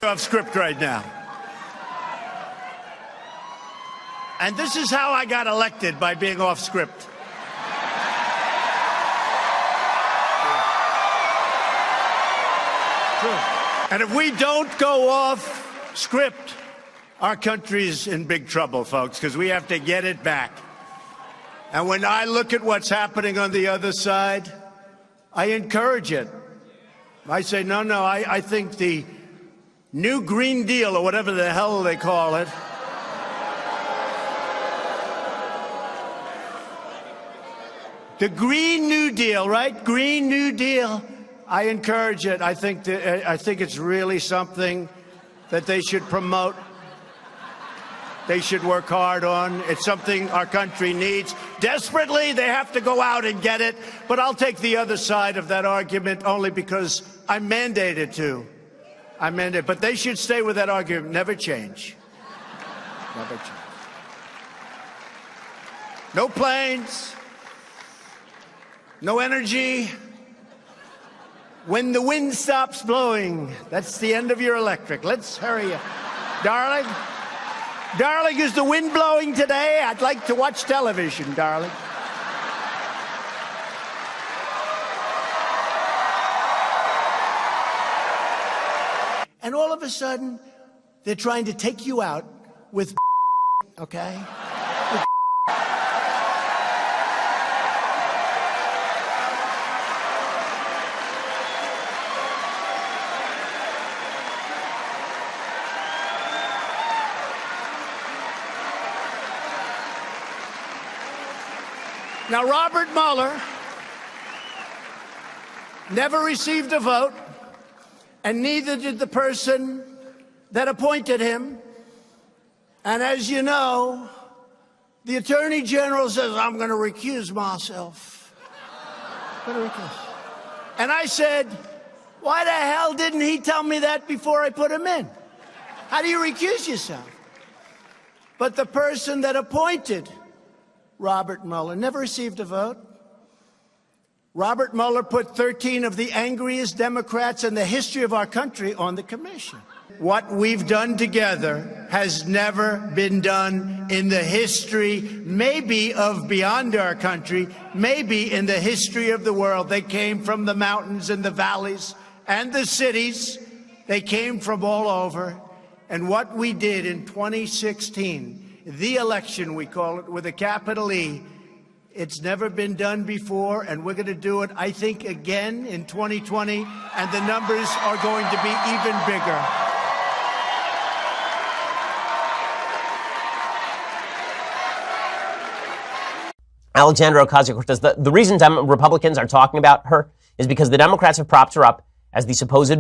Off script right now. And this is how I got elected, by being off script. And if we don't go off script, our country's in big trouble, folks, because we have to get it back. And when I look at what's happening on the other side, I encourage it. I say, no, I think the New Green Deal, or whatever the hell they call it, the Green New Deal, right? Green New Deal. I encourage it. I think it's really something that they should promote. They should work hard on. It's something our country needs desperately. They have to go out and get it. But I'll take the other side of that argument only because I'm mandated to. I'm mandated. But they should stay with that argument. Never change. Never change. No planes. No energy. When the wind stops blowing, that's the end of your electric. Let's hurry up. Darling? Darling, is the wind blowing today? I'd like to watch television, darling. And all of a sudden, they're trying to take you out with okay? Now, Robert Mueller never received a vote, and neither did the person that appointed him. And as you know, the Attorney General says, I'm going to recuse myself. And I said, why the hell didn't he tell me that before I put him in? How do you recuse yourself? But the person that appointed Robert Mueller never received a vote. Robert Mueller put 13 of the angriest Democrats in the history of our country on the commission. What we've done together has never been done in the history, maybe of beyond our country, maybe in the history of the world. They came from the mountains and the valleys and the cities. They came from all over. And what we did in 2016, the election, we call it, with a capital E, it's never been done before, and we're going to do it, I think, again in 2020, and the numbers are going to be even bigger. Alexandria Ocasio-Cortez, the reason Republicans are talking about her is because the Democrats have propped her up as the supposed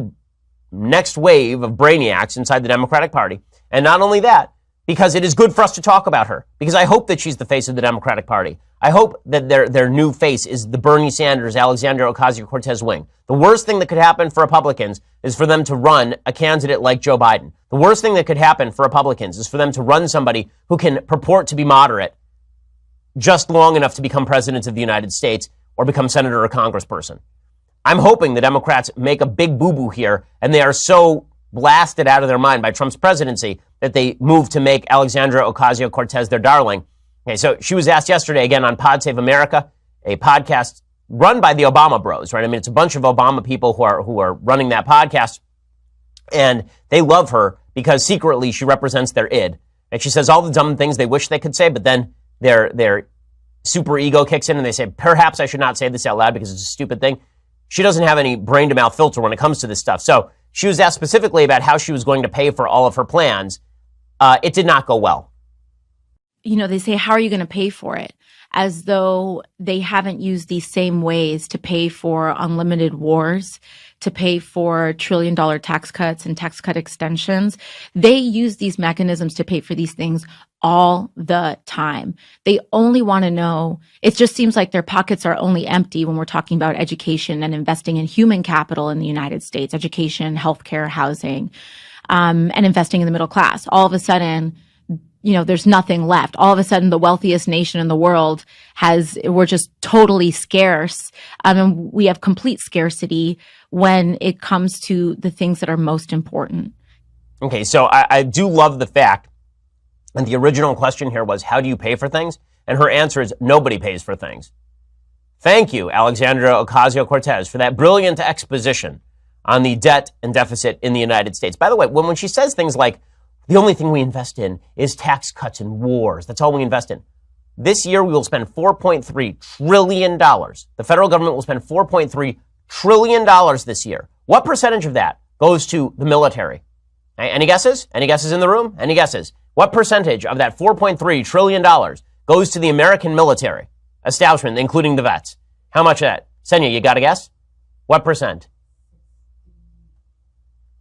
next wave of brainiacs inside the Democratic Party. And not only that, because it is good for us to talk about her. Because I hope that she's the face of the Democratic Party. I hope that their new face is the Bernie Sanders, Alexandria Ocasio-Cortez wing. The worst thing that could happen for Republicans is for them to run a candidate like Joe Biden. The worst thing that could happen for Republicans is for them to run somebody who can purport to be moderate just long enough to become president of the United States or become senator or congressperson. I'm hoping the Democrats make a big boo-boo here, and they are so blasted out of their mind by Trump's presidency that they move to make Alexandria Ocasio-Cortez their darling. Okay, so she was asked yesterday again on Pod Save America, a podcast run by the Obama bros, right? I mean, it's a bunch of Obama people who are running that podcast, and they love her because secretly she represents their id. And she says all the dumb things they wish they could say, but then their super ego kicks in and they say, perhaps I should not say this out loud because it's a stupid thing. She doesn't have any brain-to-mouth filter when it comes to this stuff. So she was asked specifically about how she was going to pay for all of her plans. It did not go well. You know, they say, how are you going to pay for it? As though they haven't used these same ways to pay for unlimited wars, to pay for trillion-dollar tax cuts and tax cut extensions. They use these mechanisms to pay for these things all the time. They only want to know, it just seems like their pockets are only empty when we're talking about education and investing in human capital in the United States, education, healthcare, housing, and investing in the middle class. All of a sudden, you know, there's nothing left. All of a sudden, the wealthiest nation in the world we're just totally scarce. And we have complete scarcity when it comes to the things that are most important. Okay, so I do love the fact, and the original question here was, how do you pay for things? And her answer is, nobody pays for things. Thank you, Alexandria Ocasio-Cortez, for that brilliant exposition on the debt and deficit in the United States. By the way, when she says things like, the only thing we invest in is tax cuts and wars, that's all we invest in. This year, we will spend $4.3 trillion. The federal government will spend $4.3 trillion this year. What percentage of that goes to the military? Any guesses? Any guesses in the room? Any guesses? What percentage of that $4.3 trillion goes to the American military establishment, including the vets? How much of that? Senya, you got a guess? What percent?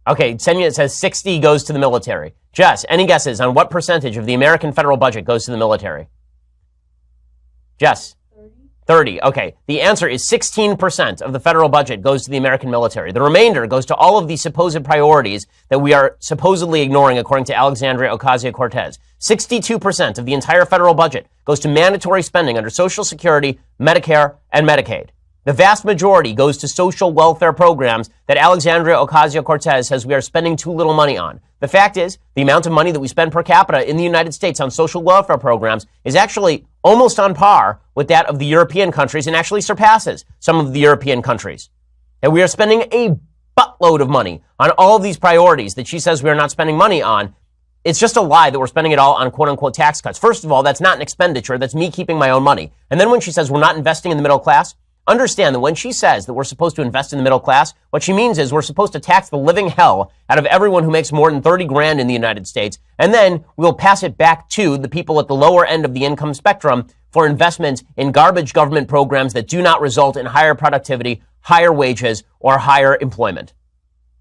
Okay, Senya says 60 goes to the military. Jess, any guesses on what percentage of the American federal budget goes to the military? Jess? 30. Okay. The answer is 16% of the federal budget goes to the American military. The remainder goes to all of the supposed priorities that we are supposedly ignoring, according to Alexandria Ocasio-Cortez. 62% of the entire federal budget goes to mandatory spending under Social Security, Medicare, and Medicaid. The vast majority goes to social welfare programs that Alexandria Ocasio-Cortez says we are spending too little money on. The fact is, the amount of money that we spend per capita in the United States on social welfare programs is actually almost on par with that of the European countries and actually surpasses some of the European countries. And we are spending a buttload of money on all of these priorities that she says we are not spending money on. It's just a lie that we're spending it all on quote-unquote tax cuts. First of all, that's not an expenditure. That's me keeping my own money. And then when she says we're not investing in the middle class, understand that when she says that we're supposed to invest in the middle class, what she means is we're supposed to tax the living hell out of everyone who makes more than 30 grand in the United States, and then we'll pass it back to the people at the lower end of the income spectrum for investments in garbage government programs that do not result in higher productivity, higher wages, or higher employment.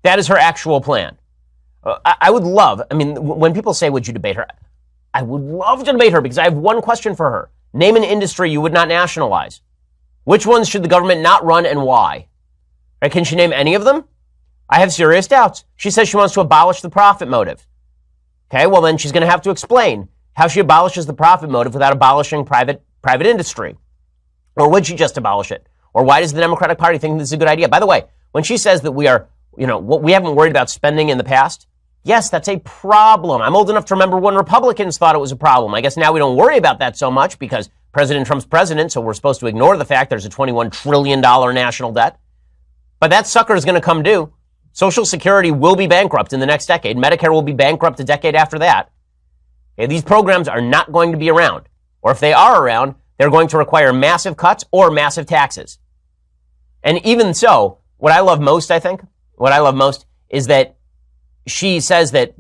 That is her actual plan. I would love, when people say, would you debate her? I would love to debate her because I have one question for her. Name an industry you would not nationalize. Which ones should the government not run and why? Right, can she name any of them? I have serious doubts. She says she wants to abolish the profit motive. Okay, well then she's going to have to explain how she abolishes the profit motive without abolishing private industry. Or would she just abolish it? Or why does the Democratic Party think this is a good idea? By the way, when she says that we are, we haven't worried about spending in the past, yes, that's a problem. I'm old enough to remember when Republicans thought it was a problem. I guess now we don't worry about that so much because President Trump's president, so we're supposed to ignore the fact there's a $21 trillion national debt. But that sucker is going to come due. Social Security will be bankrupt in the next decade. Medicare will be bankrupt a decade after that. Okay, these programs are not going to be around. Or if they are around, they're going to require massive cuts or massive taxes. And even so, what I love most is that she says that,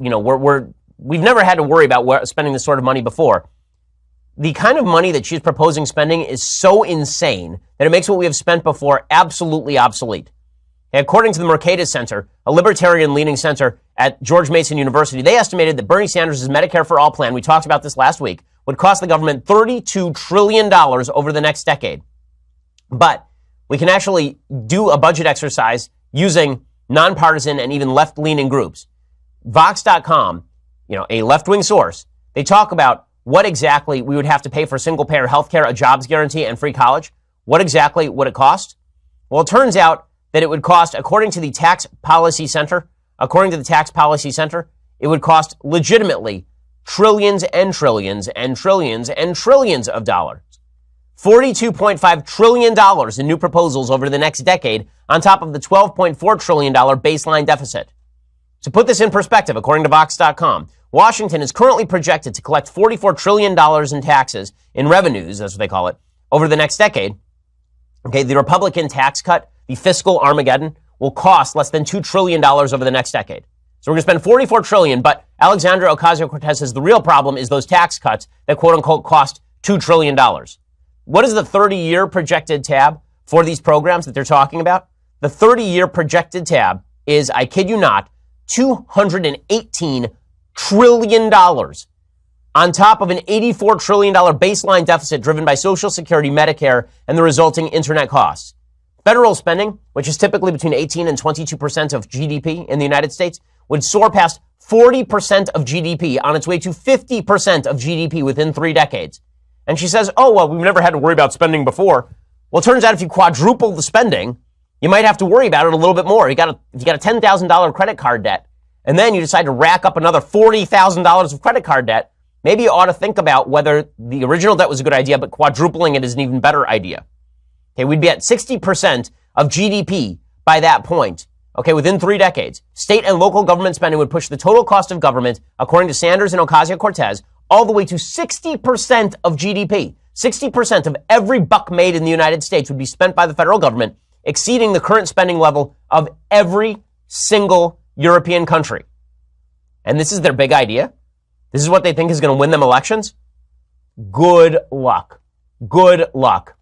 we've never had to worry about spending this sort of money before. The kind of money that she's proposing spending is so insane that it makes what we have spent before absolutely obsolete. According to the Mercatus Center, a libertarian-leaning center at George Mason University, they estimated that Bernie Sanders' Medicare for All plan, we talked about this last week, would cost the government $32 trillion over the next decade. But we can actually do a budget exercise using nonpartisan and even left-leaning groups. Vox.com, a left-wing source, they talk about what exactly we would have to pay for single-payer health care, a jobs guarantee, and free college. What exactly would it cost? Well, it turns out that it would cost, according to the Tax Policy Center, it would cost legitimately trillions and trillions and trillions and trillions of dollars. $42.5 trillion in new proposals over the next decade on top of the $12.4 trillion baseline deficit. To put this in perspective, according to Vox.com, Washington is currently projected to collect $44 trillion in taxes, in revenues, that's what they call it, over the next decade. Okay, the Republican tax cut, the fiscal Armageddon, will cost less than $2 trillion over the next decade. So we're going to spend $44 trillion, but Alexandria Ocasio-Cortez says the real problem is those tax cuts that quote-unquote cost $2 trillion. What is the 30-year projected tab for these programs that they're talking about? The 30-year projected tab is, I kid you not, $218 trillion on top of an $84 trillion baseline deficit driven by Social Security, Medicare, and the resulting internet costs. Federal spending, which is typically between 18 and 22% of GDP in the United States, would soar past 40% of GDP on its way to 50% of GDP within 3 decades. And she says, oh, well, we've never had to worry about spending before. Well, it turns out if you quadruple the spending, you might have to worry about it a little bit more. If you got a $10,000 credit card debt and then you decide to rack up another $40,000 of credit card debt, maybe you ought to think about whether the original debt was a good idea, but quadrupling it is an even better idea. Okay, we'd be at 60% of GDP by that point. Okay, within 3 decades. State and local government spending would push the total cost of government, according to Sanders and Ocasio-Cortez, all the way to 60% of GDP. 60% of every buck made in the United States would be spent by the federal government, exceeding the current spending level of every single European country. And this is their big idea? This is what they think is going to win them elections? Good luck. Good luck.